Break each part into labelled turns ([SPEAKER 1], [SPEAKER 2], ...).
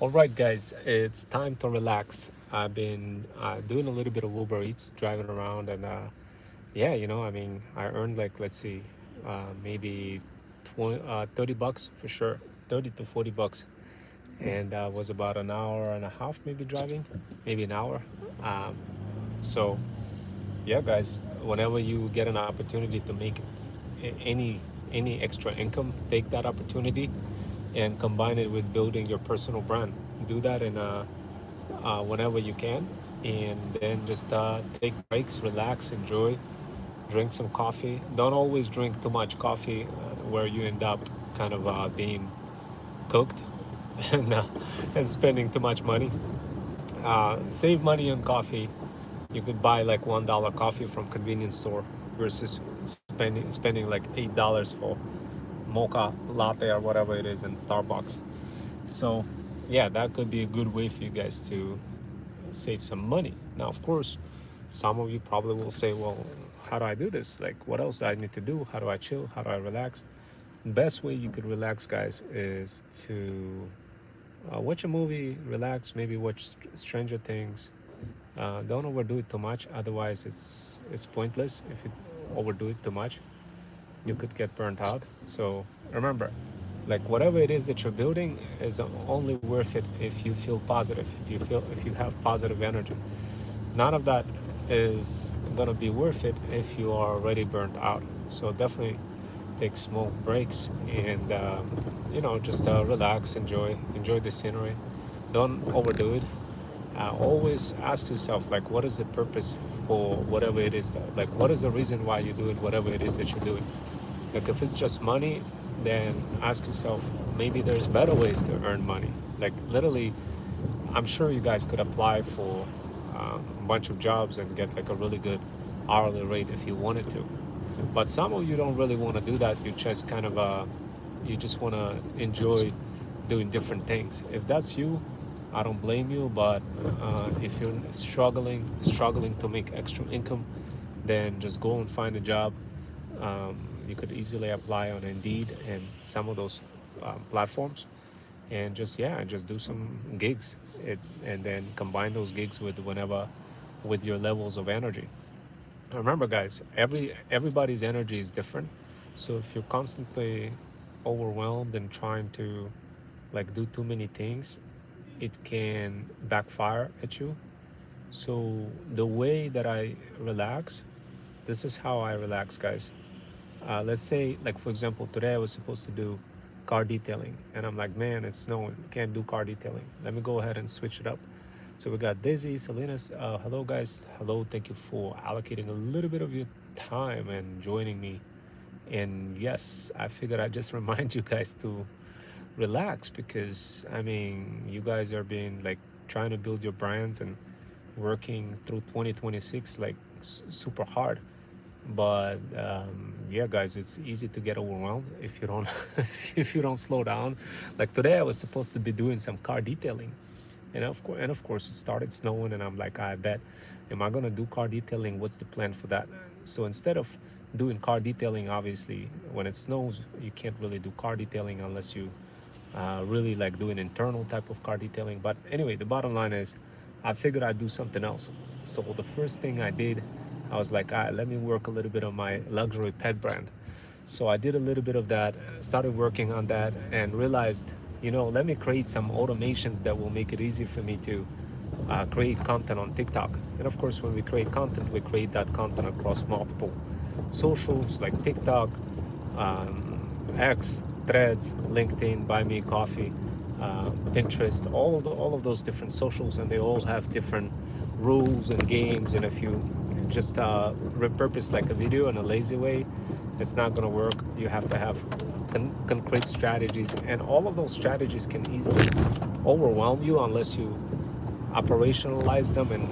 [SPEAKER 1] All right, guys, it's time to relax. I've been doing a little bit of Uber Eats, driving around, and yeah, I earned like, let's see, maybe 30 bucks for sure, 30 to 40 bucks. And was about an hour and a half maybe driving, maybe an hour. Um, so, yeah, guys, whenever you get an opportunity to make any extra income, take that opportunity and combine it with building your personal brand. Do that in whenever you can, and then just take breaks, relax, enjoy, drink some coffee. Don't always drink too much coffee where you end up kind of being cooked and and spending too much money. Save money on coffee. You could buy like $1 coffee from convenience store versus spending like $8 for mocha latte or whatever it is in Starbucks. So yeah, that could be a good way for you guys to save some money. Now, of course, some of you probably will say, well, how do I do this? Like, what else do I need to do? How do I chill? How do I relax? The best way you could relax, guys, is to watch a movie, relax, maybe watch Stranger Things. Don't overdo it too much, otherwise it's pointless. If you overdo it too much, you could get burnt out. So remember, like whatever it is that you're building is only worth it if you feel positive, if you have positive energy. None of that is gonna be worth it if you are already burnt out. So definitely take small breaks and just relax, enjoy the scenery. Don't overdo it. Always ask yourself, like, what is the purpose for whatever it is like, what is the reason why you're doing whatever it is that you're doing. Like, if it's just money, then ask yourself, maybe there's better ways to earn money. Like, literally, I'm sure you guys could apply for a bunch of jobs and get like a really good hourly rate if you wanted to. But some of you don't really want to do that. You just kind of you just want to enjoy doing different things. If that's you, I don't blame you. But if you're struggling to make extra income, then just go and find a job. You could easily apply on Indeed and some of those platforms, and just do some gigs, and then combine those gigs with your levels of energy. Remember, guys, everybody's energy is different. So if you're constantly overwhelmed and trying to like do too many things, it can backfire at you. So the way that I relax, this is how I relax, guys. Let's say, like, for example, today I was supposed to do car detailing, and I'm like, man, it's snowing, can't do car detailing. Let me go ahead and switch it up. So we got Daisy, Salinas. Hello, guys. Hello. Thank you for allocating a little bit of your time and joining me. And yes, I figured I'd just remind you guys to relax, because I mean, you guys are being like trying to build your brands and working through 2026 like super hard. But yeah, guys, it's easy to get overwhelmed if you don't if you don't slow down. Like today I was supposed to be doing some car detailing, and of course it started snowing, and I'm like, I bet, am I gonna do car detailing? What's the plan for that? So instead of doing car detailing, obviously when it snows you can't really do car detailing unless you really like do an internal type of car detailing. But anyway, the bottom line is, I figured I'd do something else. So the first thing I did, I was like, let me work a little bit on my luxury pet brand. So I did a little bit of that, started working on that, and realized, let me create some automations that will make it easy for me to create content on TikTok. And of course, when we create content, we create that content across multiple socials like TikTok, X, Threads, LinkedIn, Buy Me Coffee, Pinterest, all of those different socials, and they all have different rules and games. And if you just repurpose like a video in a lazy way, it's not going to work. You have to have concrete strategies, and all of those strategies can easily overwhelm you unless you operationalize them in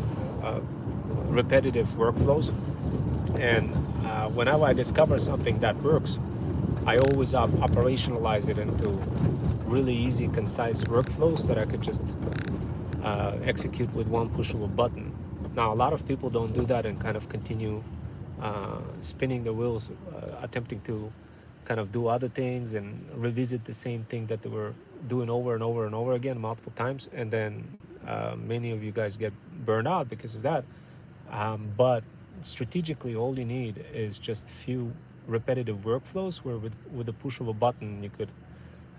[SPEAKER 1] repetitive workflows. And whenever I discover something that works, I always operationalize it into really easy, concise workflows that I could just execute with one push of a button. Now, a lot of people don't do that and kind of continue spinning the wheels, attempting to kind of do other things and revisit the same thing that they were doing over and over and over again multiple times, and then many of you guys get burned out because of that. But strategically, all you need is just few repetitive workflows where with the push of a button you could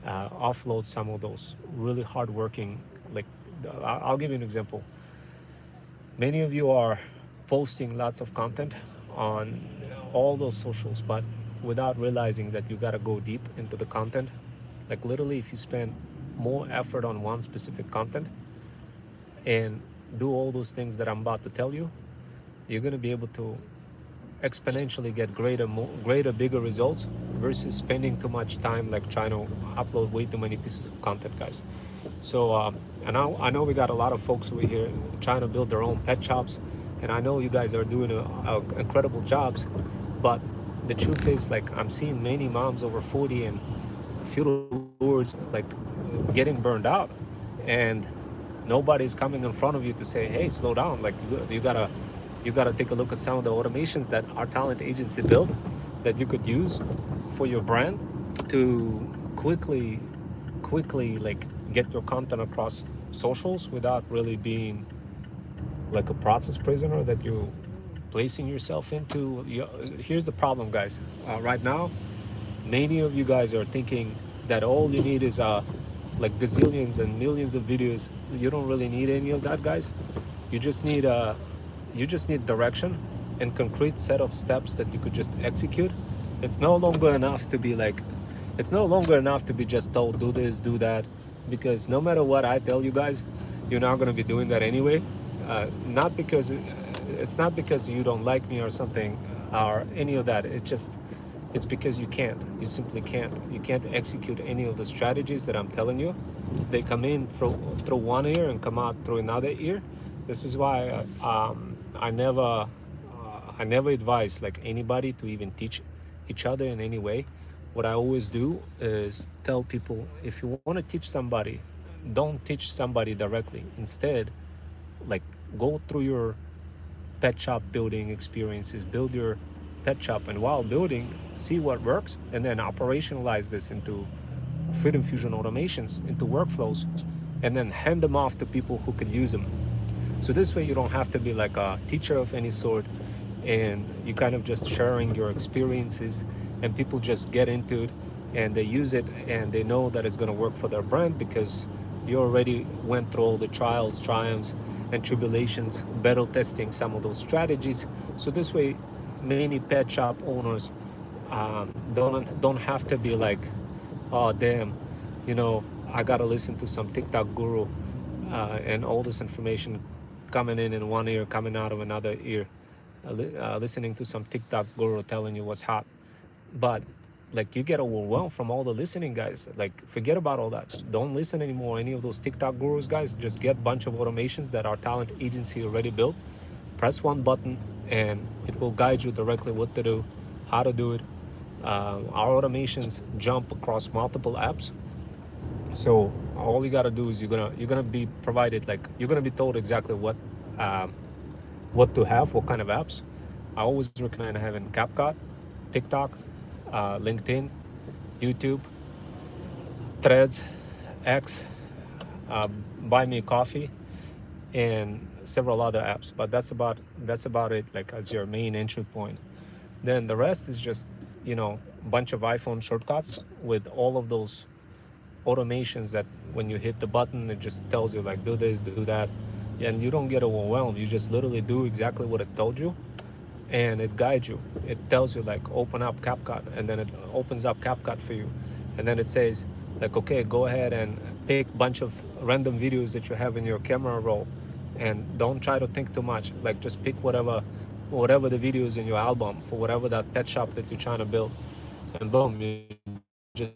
[SPEAKER 1] offload some of those really hardworking, like I'll give you an example. Many of you are posting lots of content on all those socials, but without realizing that you got to go deep into the content. Like literally, if you spend more effort on one specific content and do all those things that I'm about to tell you, you're going to be able to exponentially get greater, bigger results versus spending too much time like trying to upload way too many pieces of content, guys. So I know we got a lot of folks over here trying to build their own pet shops, and I know you guys are doing incredible jobs, but the truth is, like, I'm seeing many moms over 40 and a few lords like getting burned out, and nobody's coming in front of you to say, hey, slow down. Like you gotta take a look at some of the automations that our talent agency built that you could use for your brand to quickly like get your content across socials without really being like a process prisoner that you placing yourself into. Here's the problem, guys. Right now, many of you guys are thinking that all you need is like gazillions and millions of videos. You don't really need any of that, guys. You just need direction and concrete set of steps that you could just execute. It's no longer enough to be like, it's no longer enough to be just told do this, do that, because no matter what I tell you guys, you're not going to be doing that anyway. Not because it's not because you don't like me or something or any of that. It's because you can't. You simply can't. You can't execute any of the strategies that I'm telling you. They come in through one ear and come out through another ear. This is why I never advise like anybody to even teach each other in any way. What I always do is tell people, if you want to teach somebody, don't teach somebody directly. Instead, like, go through your pet shop building experiences, build your pet shop, and while building, see what works, and then operationalize this into Freedom Fusion automations, into workflows, and then hand them off to people who could use them. So this way you don't have to be like a teacher of any sort, and you kind of just sharing your experiences, and people just get into it and they use it and they know that it's going to work for their brand because you already went through all the trials, triumphs, and tribulations, battle testing some of those strategies. So this way, many pet shop owners don't have to be like, oh damn, you know, I gotta listen to some TikTok guru and all this information coming in one ear, coming out of another ear, listening to some TikTok guru telling you what's hot. But like, you get overwhelmed from all the listening, guys. Like, forget about all that. Don't listen anymore any of those TikTok gurus, guys. Just get a bunch of automations that our talent agency already built. Press one button and it will guide you directly what to do, how to do it. Our automations jump across multiple apps. So all you gotta do is you're gonna be provided, like, you're gonna be told exactly what to have, what kind of apps. I always recommend having CapCut, TikTok, LinkedIn, YouTube, Threads, X, Buy Me Coffee, and several other apps. But that's about it, like, as your main entry point. Then the rest is just, you know, a bunch of iPhone shortcuts with all of those automations that when you hit the button, it just tells you like, do this, do that, and you don't get overwhelmed. You just literally do exactly what it told you, and it guides you. It tells you like, open up CapCut, and then it opens up CapCut for you, and then it says like, okay, go ahead and pick a bunch of random videos that you have in your camera roll, and don't try to think too much. Like, just pick whatever the videos in your album for whatever that pet shop that you're trying to build, and boom, you just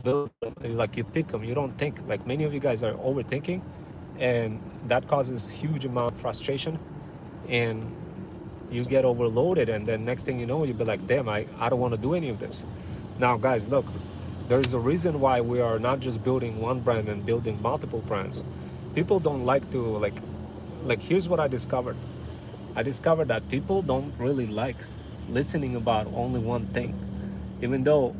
[SPEAKER 1] build it. Like, you pick them, you don't think. Like, many of you guys are overthinking, and that causes huge amount of frustration, and you get overloaded, and then next thing you know, you'll be like, damn, I don't want to do any of this. Now, guys, look, there's a reason why we are not just building one brand and building multiple brands. People don't like to like here's what I discovered that people don't really like listening about only one thing, even though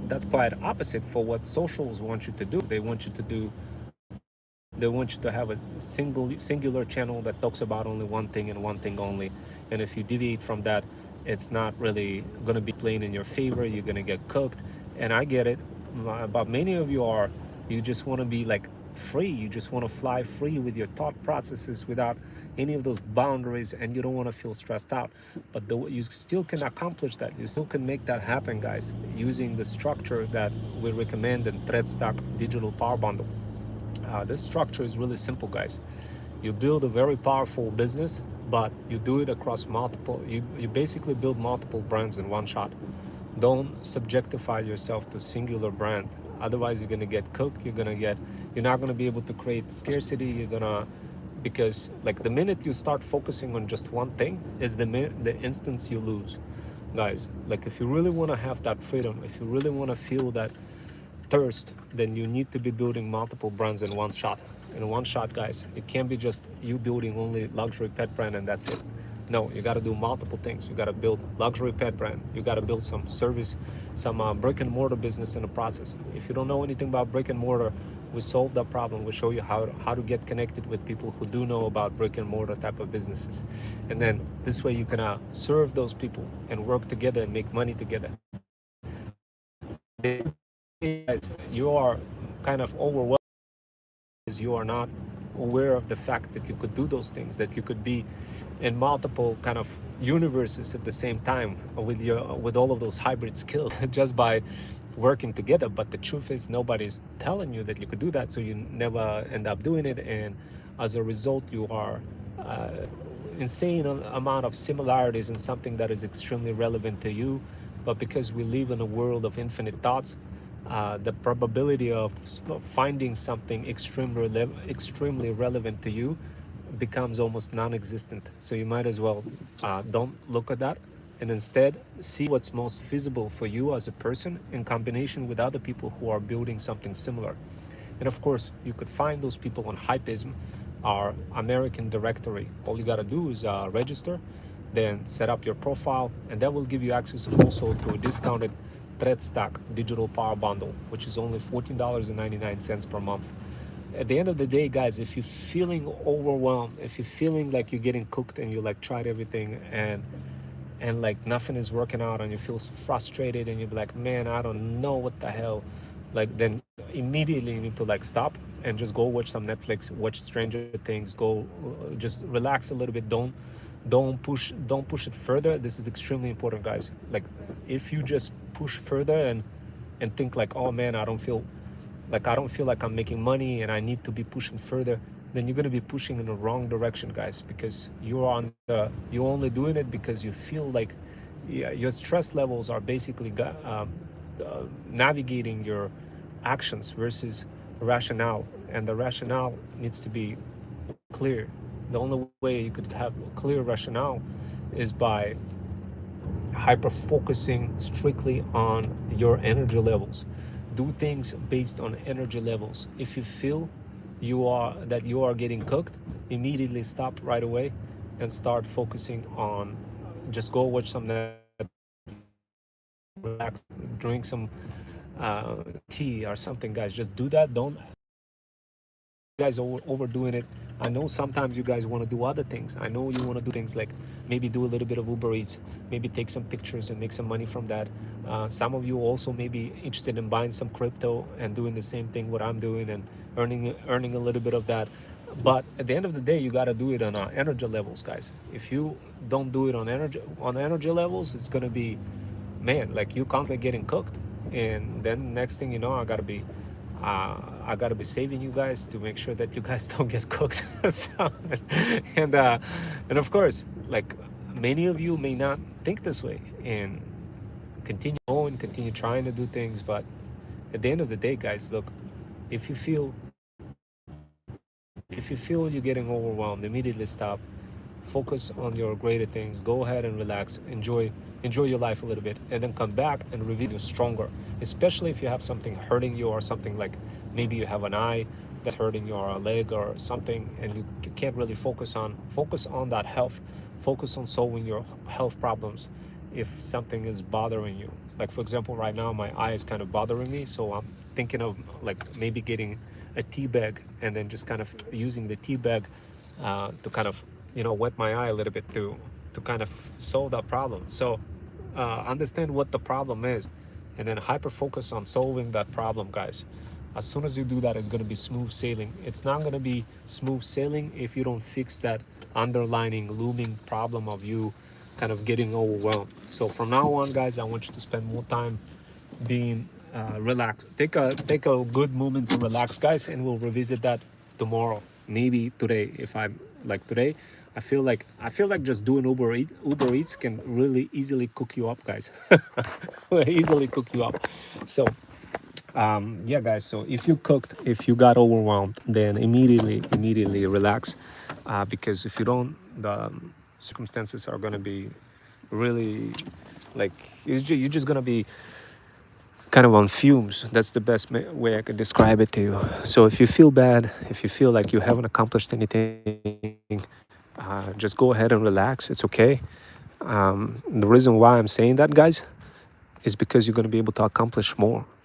[SPEAKER 1] that's quite opposite for what socials want you to do. They want you to have a singular channel that talks about only one thing and one thing only. And if you deviate from that, it's not really going to be playing in your favor. You're going to get cooked. And I get it, but many of you are, you just want to be like free. You just want to fly free with your thought processes without any of those boundaries, and you don't want to feel stressed out. But you still can accomplish that. You still can make that happen, guys, using the structure that we recommend in ThreadStack Digital Power Bundle. This structure is really simple, guys. You build a very powerful business, but you do it across multiple, you basically build multiple brands in one shot. Don't subjectify yourself to singular brand. Otherwise, you're gonna get cooked. You're not gonna be able to create scarcity. Because like the minute you start focusing on just one thing is the instance you lose, guys. Like if you really wanna have that freedom, if you really wanna feel that thirst, then you need to be building multiple brands in one shot. In one shot, guys. It can't be just you building only luxury pet brand and that's it. No, you got to do multiple things. You got to build luxury pet brand. You got to build some service, some brick and mortar business in the process. If you don't know anything about brick and mortar, we solve that problem. We show you how to get connected with people who do know about brick and mortar type of businesses. And then this way you can serve those people and work together and make money together. Guys, you are kind of overwhelmed because you are not aware of the fact that you could do those things, that you could be in multiple kind of universes at the same time with all of those hybrid skills just by working together. But the truth is nobody's telling you that you could do that, so you never end up doing it, and as a result you are insane amount of similarities in something that is extremely relevant to you. But because we live in a world of infinite thoughts, the probability of finding something extremely relevant to you becomes almost non-existent. So you might as well don't look at that, and instead see what's most feasible for you as a person in combination with other people who are building something similar. And of course, you could find those people on Hypeism, our American directory. All you got to do is register, then set up your profile, and that will give you access also to a discounted ThreadStack Digital Power Bundle, which is only $14.99 per month. At the end of the day, guys, if you're feeling overwhelmed, if you're feeling like you're getting cooked and you like tried everything and like nothing is working out and you feel frustrated and you're like, man, I don't know what the hell, like then immediately you need to like stop and just go watch some Netflix, watch Stranger Things, go just relax a little bit. Don't push it further. This is extremely important, guys. Like if you just push further and think like, oh man, I don't feel like I'm making money and I need to be pushing further, then you're going to be pushing in the wrong direction, guys, because you're only doing it because you feel like your stress levels are basically navigating your actions versus rationale, and the rationale needs to be clear. The only way you could have clear rationale is by hyper focusing strictly on your energy levels. Do things based on energy levels. If you feel you are getting cooked, immediately stop right away and start focusing on, just go watch some Netflix, relax, drink some tea or something, guys. Just do that. Don't guys overdoing it. I know sometimes you guys want to do other things. I know you want to do things like maybe do a little bit of Uber Eats, maybe take some pictures and make some money from that. Some of you also may be interested in buying some crypto and doing the same thing what I'm doing and earning a little bit of that. But at the end of the day, you got to do it on energy levels, guys. If you don't do it on energy levels, it's gonna be, man, like you constantly getting cooked, and then next thing you know, I gotta be saving you guys to make sure that you guys don't get cooked. So, and of course, like many of you may not think this way and continue going, continue trying to do things. But at the end of the day, guys, look, if you feel you're getting overwhelmed, immediately stop, focus on your greater things, go ahead and relax, enjoy your life a little bit, and then come back and reveal you stronger. Especially if you have something hurting you, or something like maybe you have an eye that's hurting you, or a leg or something, and you can't really focus on that health. Focus on solving your health problems, if something is bothering you. Like for example, right now my eye is kind of bothering me, so I'm thinking of like maybe getting a tea bag and then just kind of using the tea bag to kind of, you know, wet my eye a little bit to kind of solve that problem. So understand what the problem is and then hyper focus on solving that problem, guys. As soon as you do that, it's going to be smooth sailing. It's not going to be smooth sailing if you don't fix that underlining looming problem of you kind of getting overwhelmed. So from now on, guys, I want you to spend more time being relaxed. Take a good moment to relax, guys, and we'll revisit that tomorrow, maybe today. If I'm like today, I feel like just doing Uber Eats can really easily cook you up, guys. Easily cook you up. So yeah, guys, so if you got overwhelmed, then immediately relax, because if you don't, the circumstances are going to be really like you're just going to be kind of on fumes. That's the best way I could describe it to you. So if you feel bad, if you feel like you haven't accomplished anything, just go ahead and relax. It's okay. The reason why I'm saying that, guys, is because you're going to be able to accomplish more.